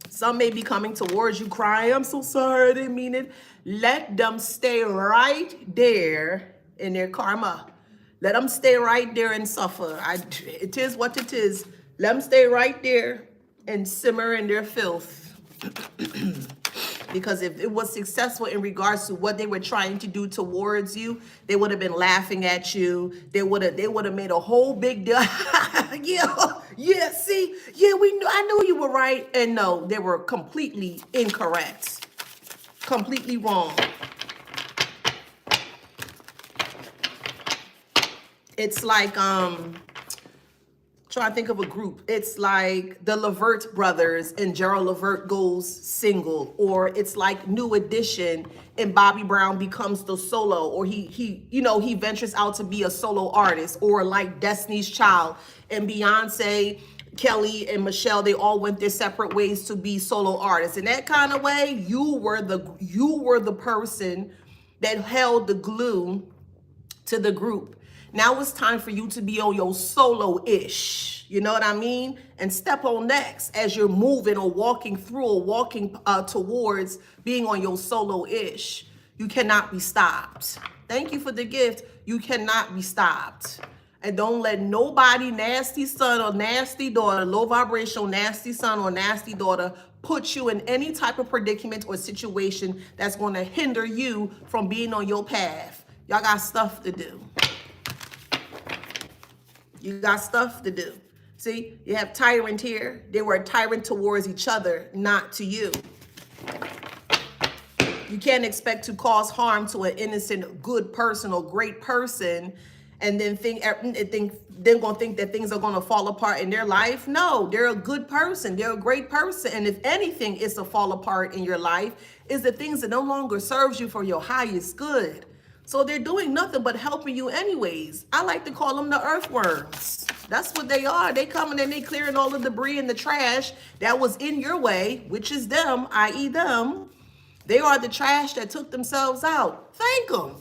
Some may be coming towards you crying, I'm so sorry, I didn't mean it. Let them stay right there in their karma. Let them stay right there and suffer. It is what it is. Let them stay right there and simmer in their filth. Because if it was successful in regards to what they were trying to do towards you, they would have been laughing at you. They would have made a whole big deal. yeah, see, yeah, I knew you were right. And no, they were completely incorrect, completely wrong. It's like trying to think of a group. It's like the Levert brothers and Gerald Levert goes single, or it's like New Edition and Bobby Brown becomes the solo, or he ventures out to be a solo artist, or like Destiny's Child and Beyonce, Kelly and Michelle, they all went their separate ways to be solo artists. In that kind of way, you were the person that held the glue to the group. Now it's time for you to be on your solo-ish, you know what I mean? And step on next as you're moving or walking through or walking towards being on your solo-ish. You cannot be stopped. Thank you for the gift. You cannot be stopped. And don't let nobody, nasty son or nasty daughter, low vibrational nasty son or nasty daughter, put you in any type of predicament or situation that's going to hinder you from being on your path. Y'all got stuff to do. You got stuff to do. See, you have tyrant here. They were a tyrant towards each other, not to you. You can't expect to cause harm to an innocent, good person or great person and then they're gonna think that things are gonna fall apart in their life. No, they're a good person. They're a great person. And if anything is to fall apart in your life, is the things that no longer serves you for your highest good. So they're doing nothing but helping you anyways. I like to call them the earthworms. That's what they are. They coming and they clearing all the debris and the trash that was in your way, which is them, i.e. them. They are the trash that took themselves out. Thank them.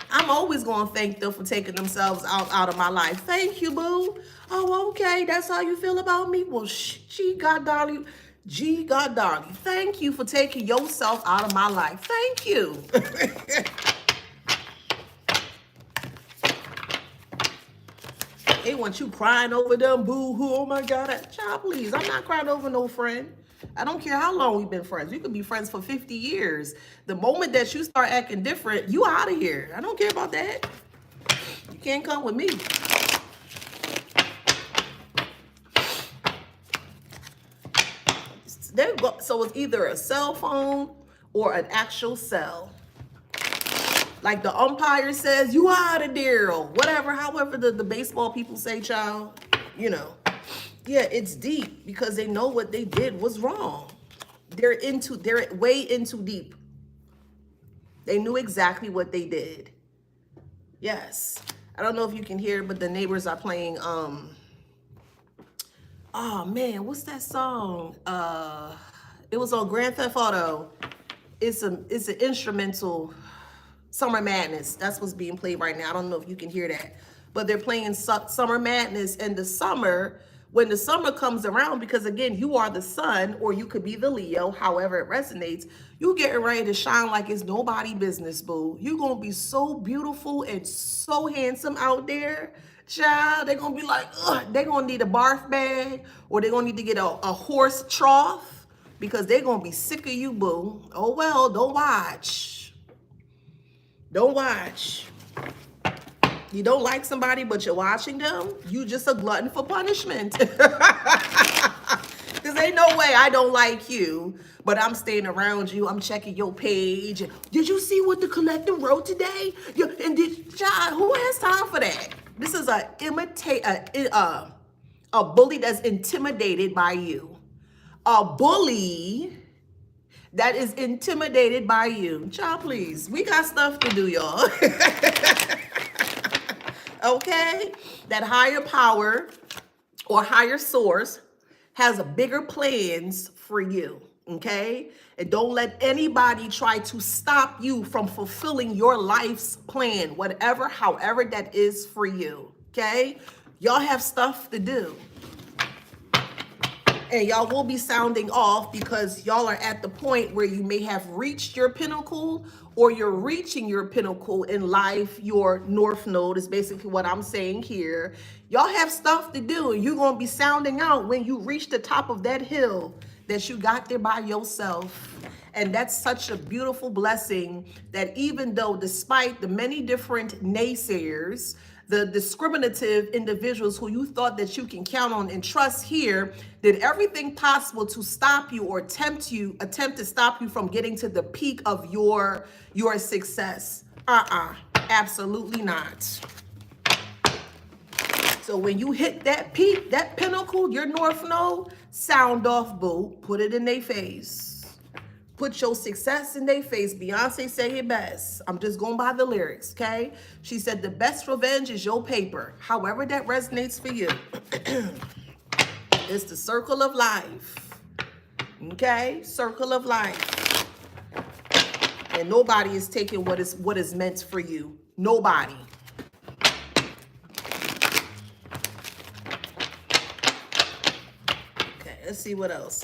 I'm always going to thank them for taking themselves out of my life. Thank you, boo. Oh, okay. That's how you feel about me? Well, gee, God, darling. Gee, God, darling. Thank you for taking yourself out of my life. Thank you. They want you crying over them, boo-hoo. Oh, my God. Child, please. I'm not crying over no friend. I don't care how long we've been friends. We could be friends for 50 years. The moment that you start acting different, you out of here. I don't care about that. You can't come with me. So it's either a cell phone or an actual cell. Like the umpire says, you out of there, or whatever, however the baseball people say, child, you know. Yeah, it's deep because they know what they did was wrong. They're way into deep. They knew exactly what they did. Yes. I don't know if you can hear, but the neighbors are playing, oh man, what's that song? It was on Grand Theft Auto. It's an instrumental, Summer Madness. That's what's being played right now. I don't know if you can hear that, but they're playing Summer Madness, and the summer, when the summer comes around, because again, you are the sun, or you could be the Leo, however it resonates, you getting ready to shine like it's nobody business, boo. You're going to be so beautiful and so handsome out there, child. They're going to be like, ugh, they're going to need a barf bag, or they're going to need to get a horse trough, because they're going to be sick of you, boo. Oh, well, don't watch. Don't watch. You don't like somebody, but you're watching them, you just a glutton for punishment. Because ain't no way I don't like you, but I'm staying around you. I'm checking your page. Did you see what the collective wrote today? And John, who has time for that? This is a bully that's intimidated by you. A bully that is intimidated by you. Child, please. We got stuff to do, y'all. Okay? That higher power or higher source has bigger plans for you. Okay? And don't let anybody try to stop you from fulfilling your life's plan, whatever, however that is for you. Okay? Y'all have stuff to do. And y'all will be sounding off because y'all are at the point where you may have reached your pinnacle, or you're reaching your pinnacle in life. Your north node is basically what I'm saying here. Y'all have stuff to do, and you're going to be sounding out when you reach the top of that hill that you got there by yourself. And that's such a beautiful blessing that even though, despite the many different naysayers, the discriminative individuals who you thought that you can count on and trust here, did everything possible to stop you or attempt to stop you from getting to the peak of your success. Absolutely not. So when you hit that peak, that pinnacle, your north node, sound off, boo. Put it in their face. Put your success in their face. Beyonce said it best. I'm just going by the lyrics, okay? She said the best revenge is your paper. However that resonates for you. It's the circle of life. Okay? Circle of life. And nobody is taking what is meant for you. Nobody. Okay, let's see what else.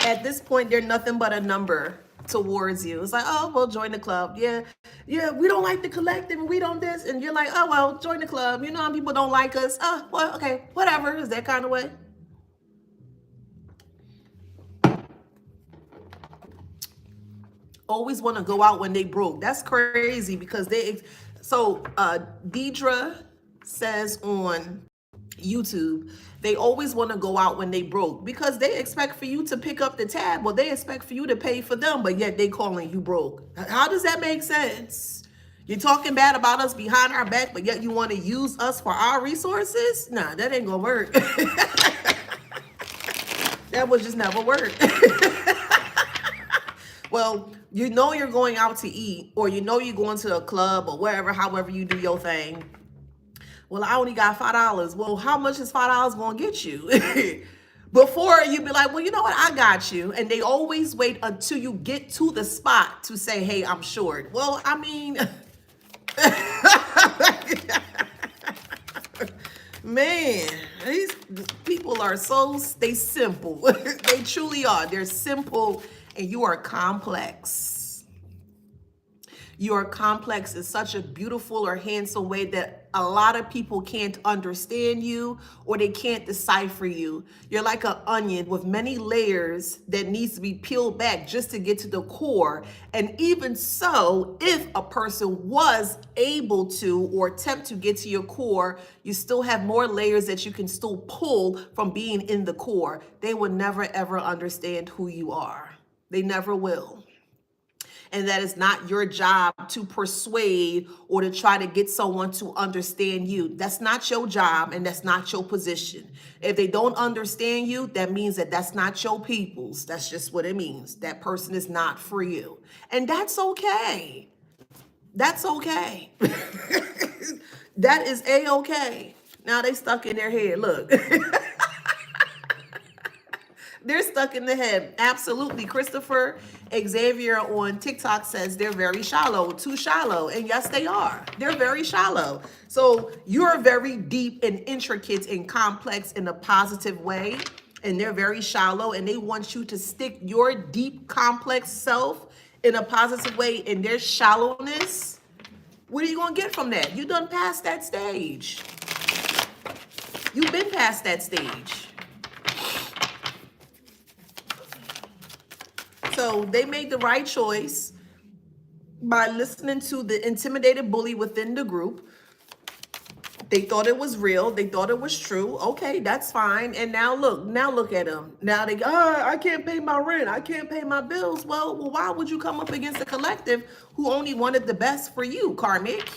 At this point, they're nothing but a number towards you. It's like, oh, well, join the club. Yeah, we don't like the collective and we don't this. And you're like, oh, well, join the club. You know how people don't like us. Oh, well, okay, whatever. Is that kind of way? Always want to go out when they broke. That's crazy because Deidre says on YouTube, they always want to go out when they broke because they expect for you to pick up the tab, or they expect for you to pay for them, but yet they calling you broke. How does that make sense? You're talking bad about us behind our back, but yet you want to use us for our resources? Nah, that ain't gonna work. That would just never work. Well, you know you're going out to eat, or you know you're going to a club or wherever, however you do your thing. Well, I only got $5. Well, how much is $5 going to get you? Before you be like, well, you know what? I got you. And they always wait until you get to the spot to say, hey, I'm short. Well, I mean, man, these people are they simple. They truly are. They're simple, and you are complex. You are complex in such a beautiful or handsome way that a lot of people can't understand you, or they can't decipher you. You're like an onion with many layers that needs to be peeled back just to get to the core. And even so, if a person was able to or attempt to get to your core, you still have more layers that you can still pull from being in the core. They will never, ever understand who you are. They never will. And that is not your job to persuade or to try to get someone to understand you. That's not your job, and that's not your position. If they don't understand you, that means that that's not your people's. That's just what it means. That person is not for you. And that's okay. That's okay. That is A-okay. Now they stuck in their head. Look. They're stuck in the head. Absolutely. Christopher Xavier on TikTok says they're very shallow, too shallow. And yes, they are. They're very shallow. So you're very deep and intricate and complex in a positive way. And they're very shallow. And they want you to stick your deep, complex self in a positive way in their shallowness. What are you going to get from that? You done past that stage. You've been past that stage. So they made the right choice by listening to the intimidated bully within the group. They thought it was real. They thought it was true. Okay, that's fine. And now look at them. Now they, I can't pay my rent. I can't pay my bills. Well, why would you come up against a collective who only wanted the best for you, karmic?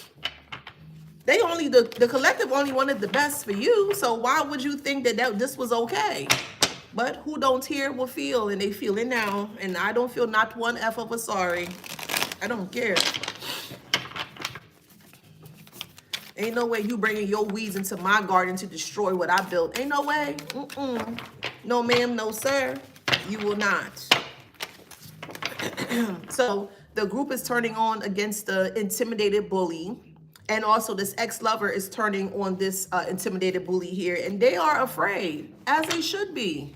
The collective only wanted the best for you. So why would you think that this was okay? But who don't hear will feel, and they feel it now. And I don't feel not one F of a sorry. I don't care. Ain't no way you bringing your weeds into my garden to destroy what I built. Ain't no way. No ma'am, no sir. You will not. So the group is turning on against the intimidated bully. And also this ex-lover is turning on this intimidated bully here, and they are afraid, as they should be.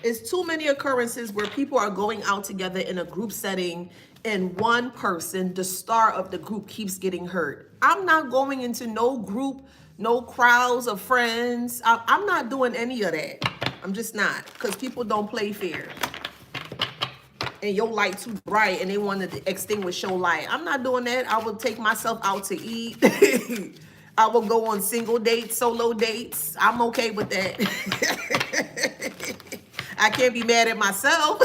It's too many occurrences where people are going out together in a group setting and one person, the star of the group, keeps getting hurt. I'm not going into no group, no crowds of friends. I'm not doing any of that. I'm just not, because people don't play fair. And your light too bright and they wanted to extinguish your light. I'm not doing that. I will take myself out to eat. I will go on single dates, solo dates. I'm okay with that. I can't be mad at myself.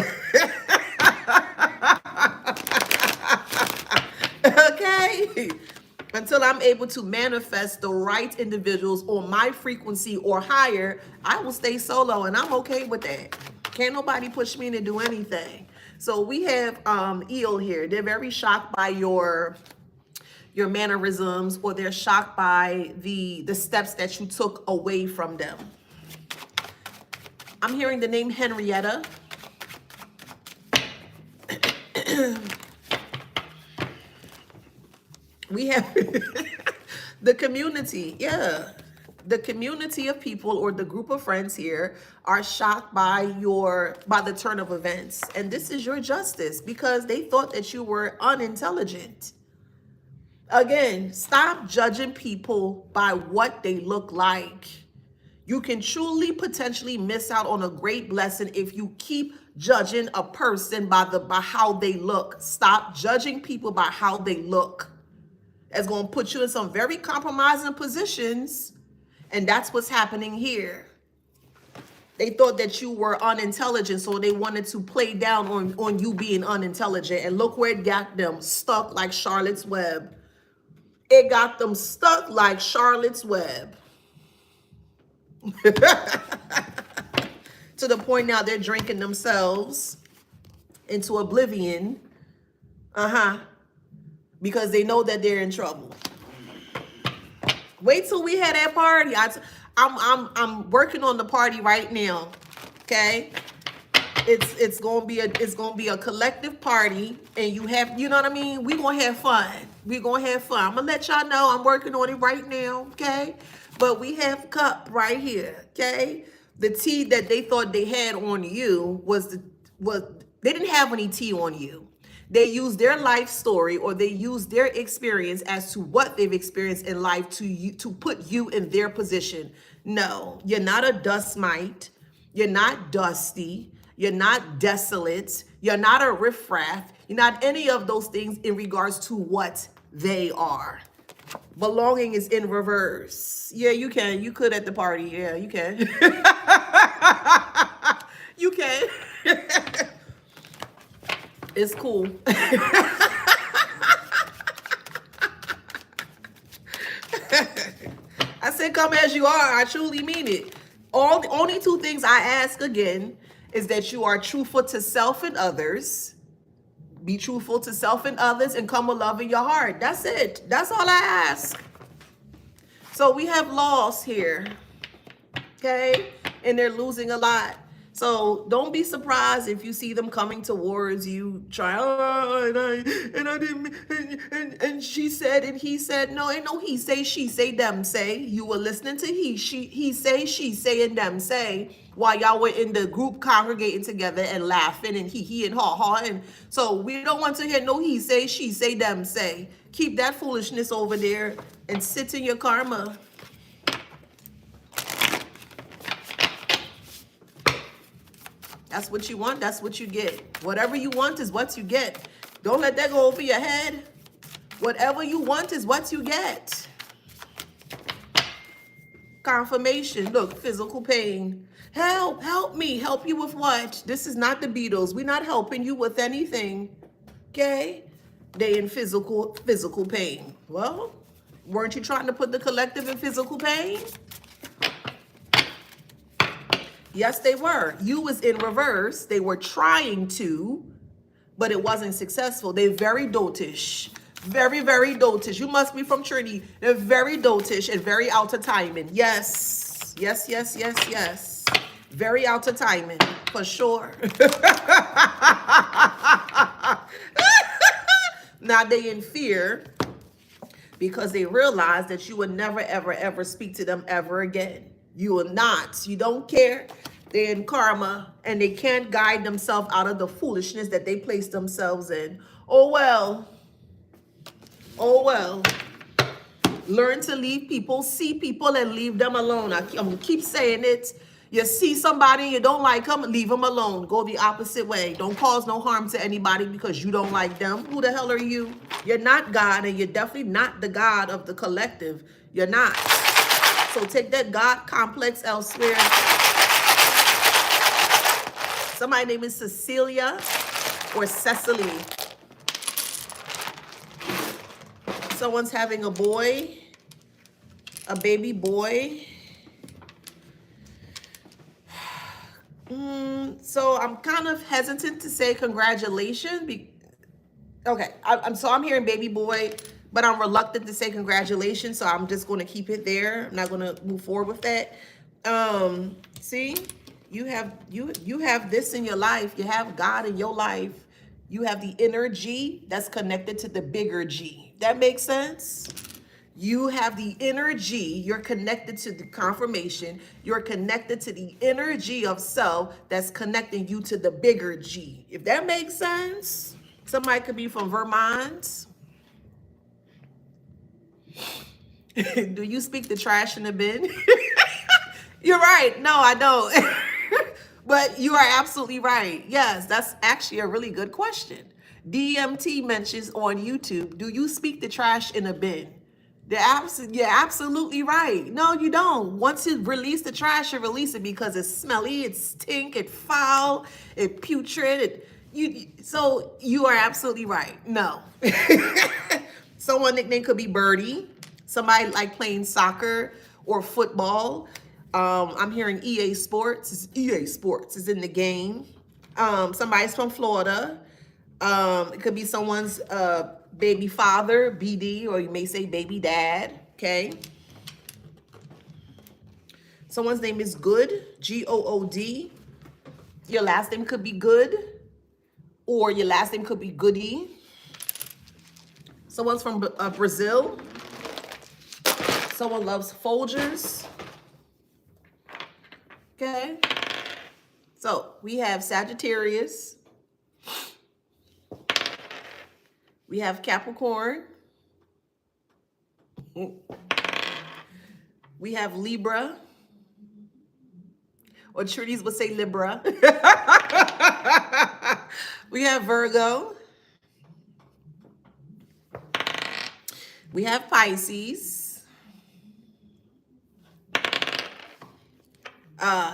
Okay? Until I'm able to manifest the right individuals on my frequency or higher, I will stay solo, and I'm okay with that. Can't nobody push me to do anything. So we have Eel here. They're very shocked by your mannerisms, or they're shocked by the steps that you took away from them. I'm hearing the name Henrietta. We have the community. Yeah. The community of people, or the group of friends here, are shocked by the turn of events. And this is your justice, because they thought that you were unintelligent. Again, stop judging people by what they look like. You can truly potentially miss out on a great blessing if you keep judging a person by how they look. Stop judging people by how they look. That's going to put you in some very compromising positions. And that's what's happening here. They thought that you were unintelligent, so they wanted to play down on you being unintelligent. And look where it got them, stuck like Charlotte's Web. It got them stuck like Charlotte's Web. To the point now they're drinking themselves into oblivion. Because they know that they're in trouble. Wait till we have that party. I'm working on the party right now. Okay, it's gonna be a collective party, and you know what I mean. We gonna have fun. We gonna have fun. I'm gonna let y'all know I'm working on it right now. Okay, but we have cup right here. Okay, the tea that they thought they had on you was they didn't have any tea on you. They use their life story, or they use their experience as to what they've experienced in life to put you in their position. No, you're not a dust mite. You're not dusty. You're not desolate. You're not a riffraff. You're not any of those things in regards to what they are. Belonging is in reverse. Yeah, you can. You could at the party. Yeah, you can. You can. It's cool. I said, come as you are. I truly mean it. The only two things I ask again is that you are truthful to self and others. Be truthful to self and others, and come with love in your heart. That's it. That's all I ask. So we have loss here. Okay? And they're losing a lot. So don't be surprised if you see them coming towards you, trying, and she said, and he said. No, ain't no he say, she say, them say. You were listening to he say, she say, and them say, while y'all were in the group congregating together and laughing and he and ha. And so we don't want to hear no he say, she say, them say. Keep that foolishness over there and sit in your karma. That's what you want. That's what you get. Whatever you want is what you get. Don't let that go over your head. Whatever you want is what you get. Confirmation. Look, physical pain. Help me. Help you with what? This is not the Beatles. We're not helping you with anything. Okay? They in physical pain. Well, weren't you trying to put the collective in physical pain? Yes, they were. You was in reverse. They were trying to, but it wasn't successful. They're very dotish. Very, very dotish. You must be from Trinity. They're very dotish and very out of timing. Yes. Yes, yes, yes, yes. Very out of timing, for sure. Now they in fear because they realize that you will never, ever, ever speak to them ever again. You will not. You don't care. They're in karma and they can't guide themselves out of the foolishness that they place themselves in. Oh, well. Oh, well. Learn to leave people, see people, and leave them alone. I'm going to keep saying it. You see somebody, you don't like them, leave them alone. Go the opposite way. Don't cause no harm to anybody because you don't like them. Who the hell are you? You're not God, and you're definitely not the God of the collective. You're not. So take that God complex elsewhere. Somebody's name is Cecilia or Cecily. Someone's having a boy, a baby boy. So I'm kind of hesitant to say congratulations. Okay, I'm hearing baby boy, but I'm reluctant to say congratulations. So I'm just going to keep it there. I'm not going to move forward with that. See, you have this in your life. You have God in your life. You have the inner G that's connected to the bigger G. That makes sense? You have the energy, you're connected to the confirmation, you're connected to the energy of self that's connecting you to the bigger G. If that makes sense, somebody could be from Vermont. Do you speak the trash in the bin? You're right. No, I don't. But you are absolutely right. Yes, that's actually a really good question. DMT mentions on YouTube, do you speak the trash in a bin? You're absolutely right. No, you don't. Once you release the trash, you release it because it's smelly, it's stink, it's foul, it's putrid. So you are absolutely right. No. Someone nickname could be Birdie. Somebody like playing soccer or football. I'm hearing EA Sports. It's EA Sports is in the game. Somebody's from Florida. It could be someone's baby father, BD, or you may say baby dad, okay? Someone's name is Good, G-O-O-D. Your last name could be Good, or your last name could be Goody. Someone's from Brazil. Someone loves Folgers. Okay? So, we have Sagittarius. We have Capricorn. We have Libra. Or Trudy's would say Libra. We have Virgo. We have Pisces.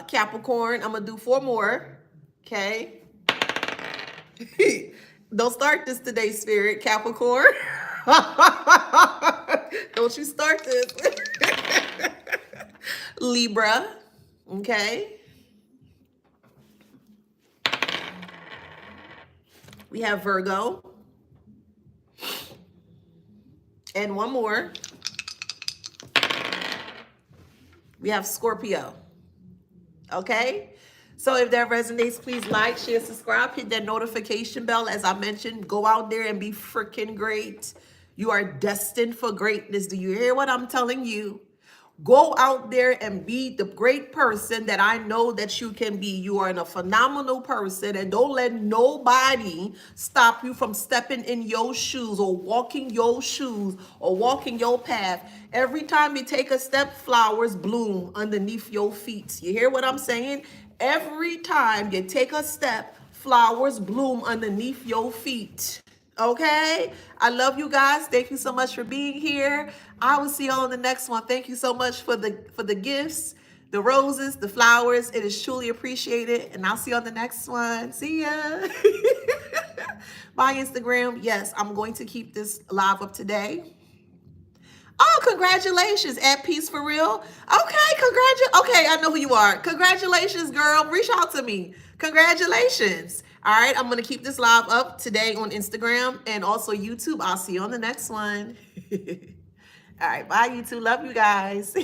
Capricorn. I'm going to do 4 more. Okay. Don't start this today, Spirit. Capricorn. Don't you start this. Libra. Okay. We have Virgo. And one more. We have Scorpio. Okay? So if that resonates, please like, share, subscribe, hit that notification bell. As I mentioned, go out there and be freaking great. You are destined for greatness. Do you hear what I'm telling you? Go out there and be the great person that I know that you can be. You are a phenomenal person, and don't let nobody stop you from stepping in your shoes or walking your shoes or walking your path. Every time you take a step, flowers bloom underneath your feet. You hear what I'm saying? Every time you take a step, flowers bloom underneath your feet. Okay? I love you guys. Thank you so much for being here. I will see y'all in the next one. Thank you so much for the gifts, the roses, the flowers. It is truly appreciated. And I'll see you on the next one. See ya. My Instagram. Yes, I'm going to keep this live up today. Oh, congratulations. At Peace for Real. Okay, okay, I know who you are. Congratulations, girl. Reach out to me. Congratulations. All right, I'm going to keep this live up today on Instagram and also YouTube. I'll see you on the next one. All right, bye, YouTube. Love you guys.